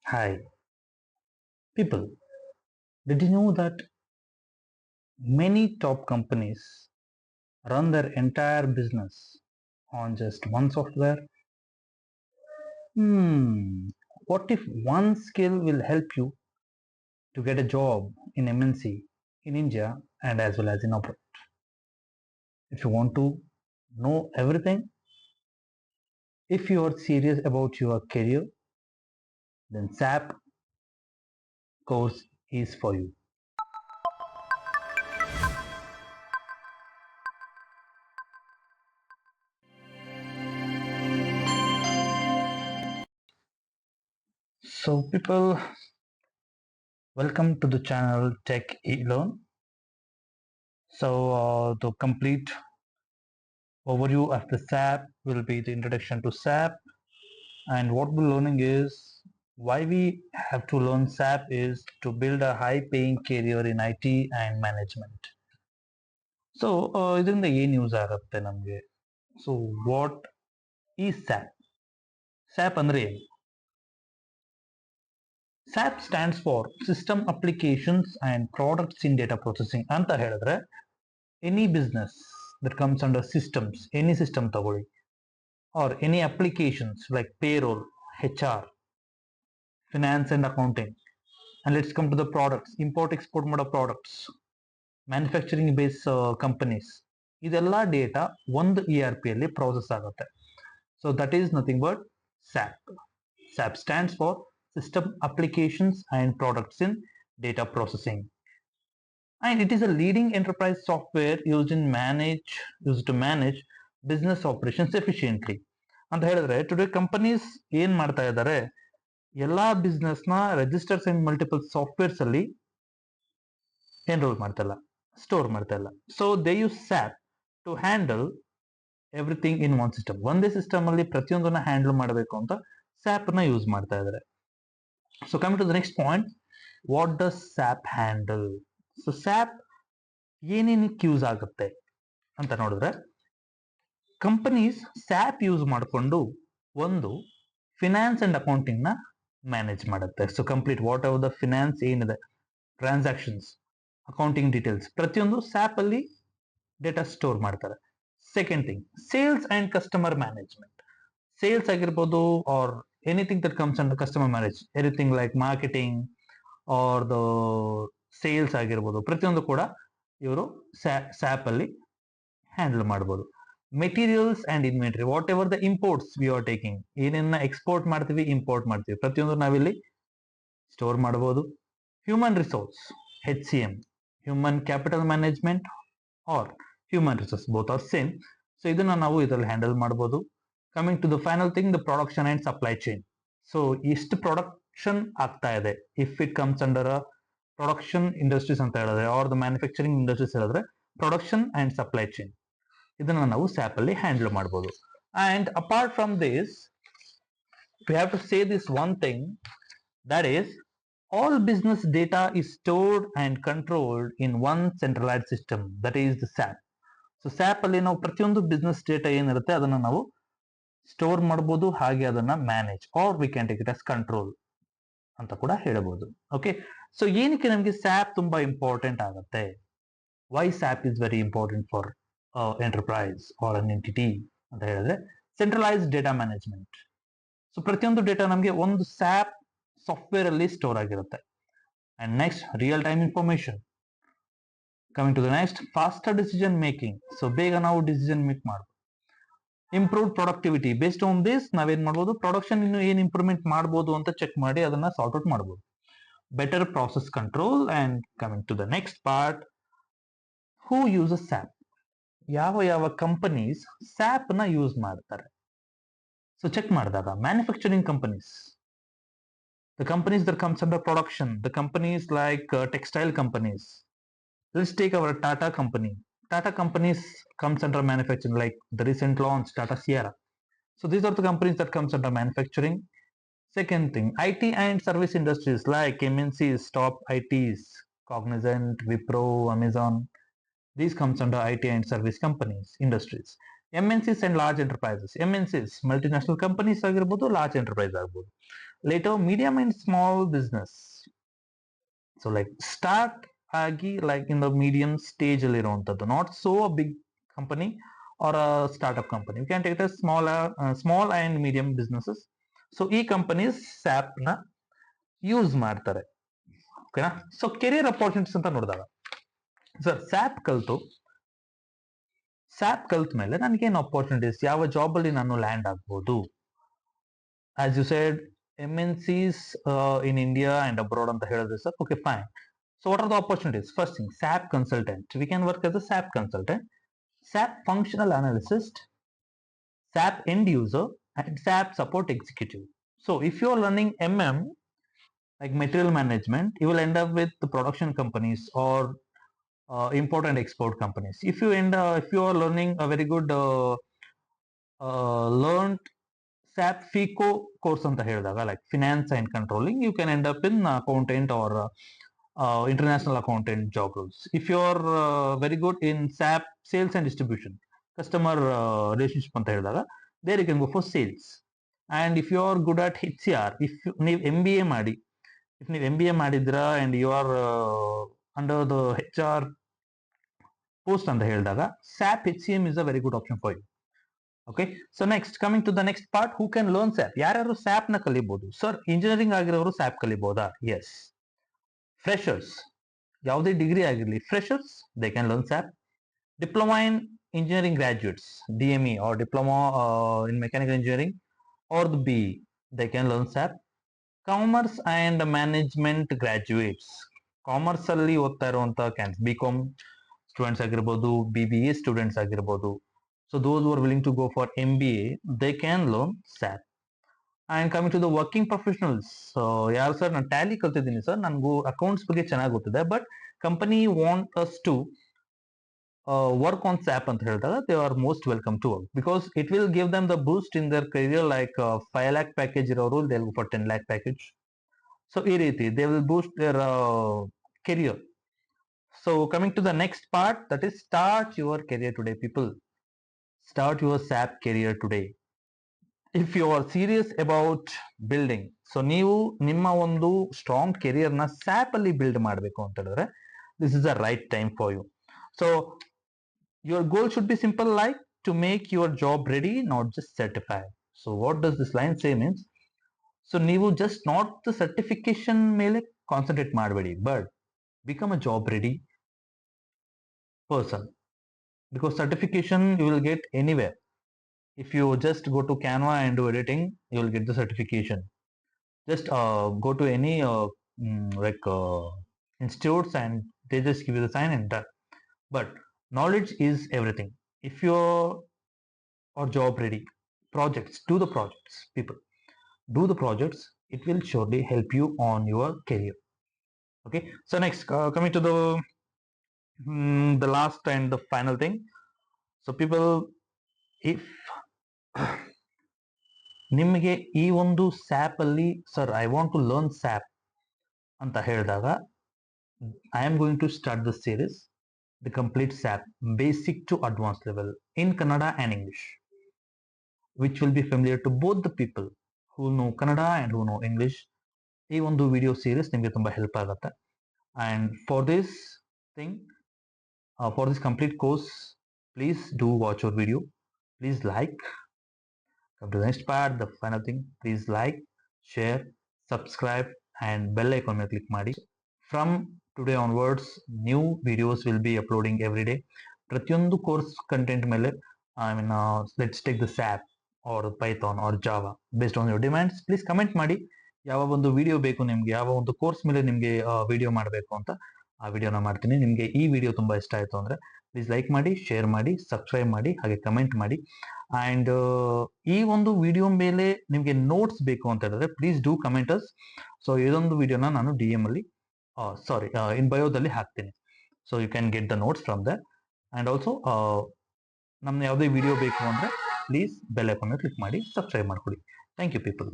Hi, people. Did you know that many top companies run their entire business on just one software? Hmm, what if one skill will help you to get a job in MNC in India and as well as in abroad? If you want to know everything, if you are serious about your career, then SAP course is for you. So, people, welcome to the channel Tech eLearn. So, the complete overview of the SAP will be the introduction to SAP, and what we're learning is why we have to learn SAP is to build a high paying career in IT and management. So ಇದರಿಂದ ಏನು use ಆಗುತ್ತೆ ನಮಗೆ? So what ಈ SAP? SAP ಅಂದ್ರೆ ಏನು? SAP stands for System Applications and Products in Data Processing ಅಂತ ಹೇಳಿದ್ರೆ any business that comes under systems, any system ತಗೊಳ್ಳಿ, or any applications like payroll, HR, finance and accounting. And let's come to the products, import export ಮಾಡೋ products, manufacturing base companies, ಇದೆಲ್ಲ data ಒಂದು ERP ಅಲ್ಲಿ process ಆಗುತ್ತೆ. So that is nothing but sap. Sap stands for system applications and products in data processing, and it is a leading enterprise software used to manage business operations efficiently. ಅಂತ ಹೇಳಿದ್ರೆ today companies ಏನ್ ಮಾಡ್ತಾ ಇದ್ದಾರೆ, ಎಲ್ಲಾ business ನ registers and multiple softwares ಅಲ್ಲಿ enrol ಮಾಡ್ತಾ ಇಲ್ಲ, ಸ್ಟೋರ್ ಮಾಡ್ತಾ ಇಲ್ಲ. So they use SAP to handle everything in one system. ಒಂದೇ ಸಿಸ್ಟಮ್ ಅಲ್ಲಿ ಪ್ರತಿಯೊಂದನ್ನ ಹ್ಯಾಂಡಲ್ ಮಾಡಬೇಕು ಅಂತ ಸ್ಯಾಪ್ ನ ಯೂಸ್ ಮಾಡ್ತಾ ಇದ್ದಾರೆ. So coming to the next point, what does SAP handle? So SAP ಏನೇನಕ್ಕೆ ಯೂಸ್ ಆಗುತ್ತೆ ಅಂತ ನೋಡಿದ್ರೆ, ಕಂಪನೀಸ್ ಸ್ಯಾಪ್ ಯೂಸ್ ಮಾಡಿಕೊಂಡು ಒಂದು ಫಿನಾನ್ಸ್ ಅಂಡ್ ಅಕೌಂಟಿಂಗ್ ನ ಮ್ಯಾನೇಜ್ ಮಾಡುತ್ತೆ. So complete whatever the finance ಏನಿದೆ, ಟ್ರಾನ್ಸಾಕ್ಷನ್ಸ್, ಅಕೌಂಟಿಂಗ್ ಡೀಟೇಲ್ಸ್, ಪ್ರತಿಯೊಂದು ಸ್ಯಾಪ್ ಅಲ್ಲಿ ಡೇಟಾ ಸ್ಟೋರ್ ಮಾಡ್ತಾರೆ. Second thing, sales and customer management. Sales ಆಗಿರ್ಬೋದು or anything that comes under customer manage, anything like marketing or the sales ಆಗಿರ್ಬೋದು, ಪ್ರತಿಯೊಂದು ಕೂಡ ಇವರು SAP ಅಲ್ಲಿ ಹ್ಯಾಂಡಲ್ ಮಾಡ್ಬೋದು. Materials and inventory, whatever the imports we are taking, ಏನೇನ export ಮಾಡ್ತೀವಿ, import ಮಾಡ್ತೀವಿ, ಪ್ರತಿಯೊಂದು ನಾವಿಲ್ಲಿ ಸ್ಟೋರ್ ಮಾಡಬಹುದು. Human resource, HCM, human capital management or human resource, both are same. So ಇದನ್ನ ನಾವು ಇದರಲ್ಲಿ ಹ್ಯಾಂಡಲ್ ಮಾಡಬಹುದು. Coming to the final thing, the production and supply chain. So ಎಷ್ಟು ಪ್ರೊಡಕ್ಷನ್ ಆಗ್ತಾ ಇದೆ, if it comes under production industries ಅಂತ ಹೇಳಿದ್ರೆ or the manufacturing industries ಹೇಳಿದ್ರೆ ಪ್ರೊಡಕ್ಷನ್ ಅಂಡ್ ಸಪ್ಲೈ ಚೈನ್, ಇದನ್ನ ನಾವು ಸ್ಯಾಪ್ ಅಲ್ಲಿ ಹ್ಯಾಂಡಲ್ ಮಾಡಬಹುದು. And apart from this, we have to say this one thing, that is all business data is stored and controlled in one centralized system, that is the SAP. So sap ಅಲ್ಲಿ ನಾವು ಪ್ರತಿಯೊಂದು business data ಏನಿರುತ್ತೆ ಅದನ್ನ ನಾವು store ಮಾಡಬಹುದು, ಹಾಗೆ ಅದನ್ನ manage or we can take it as control ಅಂತ ಕೂಡ ಹೇಳಬಹುದು. ಓಕೆ, ಸೊ ಏನಕ್ಕೆ ನಮಗೆ ಸ್ಯಾಪ್ ತುಂಬಾ ಇಂಪಾರ್ಟೆಂಟ್ ಆಗುತ್ತೆ? Why SAP is very important for enterprise or an entity ಅಂತ ಹೇಳಿದ್ರೆ, ಸೆಂಟ್ರಲೈಸ್ಡ್ ಡೇಟಾ ಮ್ಯಾನೇಜ್ಮೆಂಟ್. ಸೊ ಪ್ರತಿಯೊಂದು ಡೇಟಾ ನಮಗೆ ಒಂದು ಸ್ಯಾಪ್ ಸಾಫ್ಟ್ವೇರ್ ಅಲ್ಲಿ ಸ್ಟೋರ್ ಆಗಿರುತ್ತೆ. And next, real time information. Coming to the next, faster decision making. So ಬೇಗ ನಾವು decision make ಮಾಡ್ಬೋದು. Improve productivity, based on this ನಾವೇನ್ ಮಾಡ್ಬೋದು, ಪ್ರೊಡಕ್ಷನ್ ಇನ್ನು ಏನ್ ಇಂಪ್ರೂವ್ಮೆಂಟ್ ಮಾಡ್ಬೋದು ಅಂತ ಚೆಕ್ ಮಾಡಿ ಅದನ್ನ ಸಾರ್ಟ್ ಔಟ್ ಮಾಡ್ಬೋದು. Better process control. And coming to the next part, who uses SAP? ಯಾವ ಯಾವ ಕಂಪನೀಸ್ ಸ್ಯಾಪ್ ನ ಯೂಸ್ ಮಾಡ್ತಾರೆ? ಸೊ ಚೆಕ್ ಮಾಡಿದಾಗ manufacturing companies, the companies that comes under production, the companies like textile companies. Let's take our Tata company. Tata companies comes under manufacturing, like the recent launch Tata Sierra. So these are the companies that comes under manufacturing. Second thing, IT and service industries like MNCs, top ITs, Cognizant, Wipro, Amazon. These comes under IT and service companies, industries. MNCs and large enterprises. MNCs, multinational companies ಆಗಿರ್ಬೋದು, large enterprise ಆಗ್ಬೋದು. later medium and small business. So like start agi like in the medium stage ಅಲ್ಲಿ ಇರುವಂತದ್ದು, not so a big company or a startup company. You can take it as small and medium businesses. So ಈ companies SAP ನ use ಮಾಡ್ತಾರೆ. ಓಕೆನಾ? So career opportunities ಅಂತ ನೋಡಿದಾಗ sir sap ಕಲ್ತ ಮೇಲೆ ನನಗೇನು ಅಪಾರ್ಚುನಿಟೀಸ್, ಯಾವ ಜಾಬ್ ಅಲ್ಲಿ ನಾನು ಲ್ಯಾಂಡ್ ಆಗ್ಬೋದು? As you said MNCs in India and abroad ಅಂತ ಹೇಳಿದ್ರೆ sir, okay fine. So what are the opportunities? First thing, SAP consultant. We can work as a SAP consultant, SAP functional analyst, SAP end user, and SAP support executive. So if you are learning MM, like material management, you will end up with the production companies or import and export companies. If you are learning a very good learned SAP FICO course ಅಂತ ಹೇಳಿದಾಗ, like finance and controlling, you can end up in accountant or international accountant job roles. If you are very good in SAP sales and distribution, customer relationship ಅಂತ ಹೇಳಿದಾಗ, there you can go for sales. And if you are good at HCR, if ನೀವು MBA ಮಾಡಿದ್ರಾ and you are under the HR post ಅಂತ ಹೇಳಿದಾಗ, SAP HCM is a very good option for you. Okay, so next, coming to the next part, who can learn SAP? ಯಾರ್ಯಾರು SAP ನ ಕಲಿಬಹುದು? Sir, engineering ಆಗಿರೋರು SAP ಕಲಿಬಹುದಾ? S. Freshers, ಯಾವುದೇ degree ಆಗಿರಲಿ, freshers they can learn SAP. Diploma in engineering graduates, DME or diploma in mechanical engineering or the BE, they can learn SAP. Commerce and management graduates, commerce ಅಲ್ಲಿ ಓದ್ತಾ ಇರುವಂತ BCom students ಆಗಿರ್ಬೋದು, BBA students ಆಗಿರ್ಬೋದು. So those who are willing to go for MBA, they can learn SAP. And coming to the working professionals, ಯಾರು sir, ನಾನು ಟ್ಯಾಲಿ ಕಲ್ತಿದ್ದೀನಿ sir, ನನಗೂ accounts ಬಗ್ಗೆ ಚೆನ್ನಾಗಿ ಗೊತ್ತಿದೆ, but company want us to work on SAP ಅಂತ ಹೇಳಿದಾಗ, they are most welcome to work because it will give them the boost in their career. Like 5 lakh package ಇರೋರು, they'll go for 10 lakh package. So ಈ ರೀತಿ they will boost their career. So coming to the next part, that is start your career today, people. Start your SAP career today. If you are serious about building, so ನೀವು ನಿಮ್ಮ ಒಂದು strong career ನ SAP ಅಲ್ಲಿ build ಮಾಡಬೇಕು ಅಂತ ಹೇಳಿದ್ರೆ, this is the right time for you. So your goal should be simple, like to make your job ready, not just certified. So what does this line say means? So ನೀವು just not the certification ಮೇಲೆ concentrate ಮಾಡಬೇಡಿ, but become a job ready person. Because certification you will get anywhere. If you just go to Canva and do editing, you will get the certification. Just go to any institutes and they just give you the sign and done. But knowledge is everything. If you are job ready, projects, do the projects, people. Do the projects. It will surely help you on your career. Okay. So next, coming to the last and the final thing. So people, if ನಿಮಗೆ ಈ ಒಂದು SAP ಅಲ್ಲಿ, sir I want to learn SAP ಅಂತ ಹೇಳಿದಾಗ, I am going to start the series, the complete SAP basic to advance level in Kannada and English, which will be familiar to both the people who know Kannada and who know English. ಈ ಒಂದು video series ನಿಮಗೆ ತುಂಬಾ help ಆಗುತ್ತೆ. And for this thing, for this complete course, please do watch your video. Please like. Come to the next part, the final thing. Please like, share, subscribe, and bell icon ಮೇಲೆ click ಮಾಡಿ. From today onwards, new videos will be uploading every day. ಪ್ರತಿಯೊಂದು course content ಮೇಲೆ, let's take the SAP or Python or Java based on your demands. Please comment ಮಾಡಿ, ಯಾವ ಒಂದು video ಬೇಕು ನಿಮ್ಗೆ, ಯಾವ ಒಂದು ಕೋರ್ಸ್ ಮೇಲೆ ನಿಮ್ಗೆ ವಿಡಿಯೋ ಮಾಡಬೇಕು ಅಂತ ಆ ವಿಡಿಯೋನ ಮಾಡ್ತೀನಿ. ನಿಮ್ಗೆ ಈ ವಿಡಿಯೋ ತುಂಬಾ ಇಷ್ಟ ಆಯ್ತು ಅಂದ್ರೆ ಪ್ಲೀಸ್ ಲೈಕ್ ಮಾಡಿ, ಶೇರ್ ಮಾಡಿ, ಸಬ್ಸ್ಕ್ರೈಬ್ ಮಾಡಿ, ಹಾಗೆ ಕಮೆಂಟ್ ಮಾಡಿ. ಅಂಡ್ ಈ ಒಂದು ವಿಡಿಯೋ ಮೇಲೆ ನಿಮ್ಗೆ ನೋಟ್ಸ್ ಬೇಕು ಅಂತ ಹೇಳಿದ್ರೆ ಪ್ಲೀಸ್ ಡೂ ಕಮೆಂಟರ್ಸ್. ಸೊ ಇದೊಂದು ವಿಡಿಯೋನ ನಾನು DM ಅಲ್ಲಿ ಇನ್ ಬಯೋದಲ್ಲಿ ಹಾಕ್ತೀನಿ. So you can get the notes from there. And also ನಮ್ಗೆ ಯಾವುದೇ ವಿಡಿಯೋ ಬೇಕು ಅಂದ್ರೆ ಪ್ಲೀಸ್ ಬೆಲ್ ಐಕಾನ್ ಮೇಲೆ ಕ್ಲಿಕ್ ಮಾಡಿ ಸಬ್ಸ್ಕ್ರೈಬ್ ಮಾಡ್ಕೊಳ್ಳಿ. Thank you people.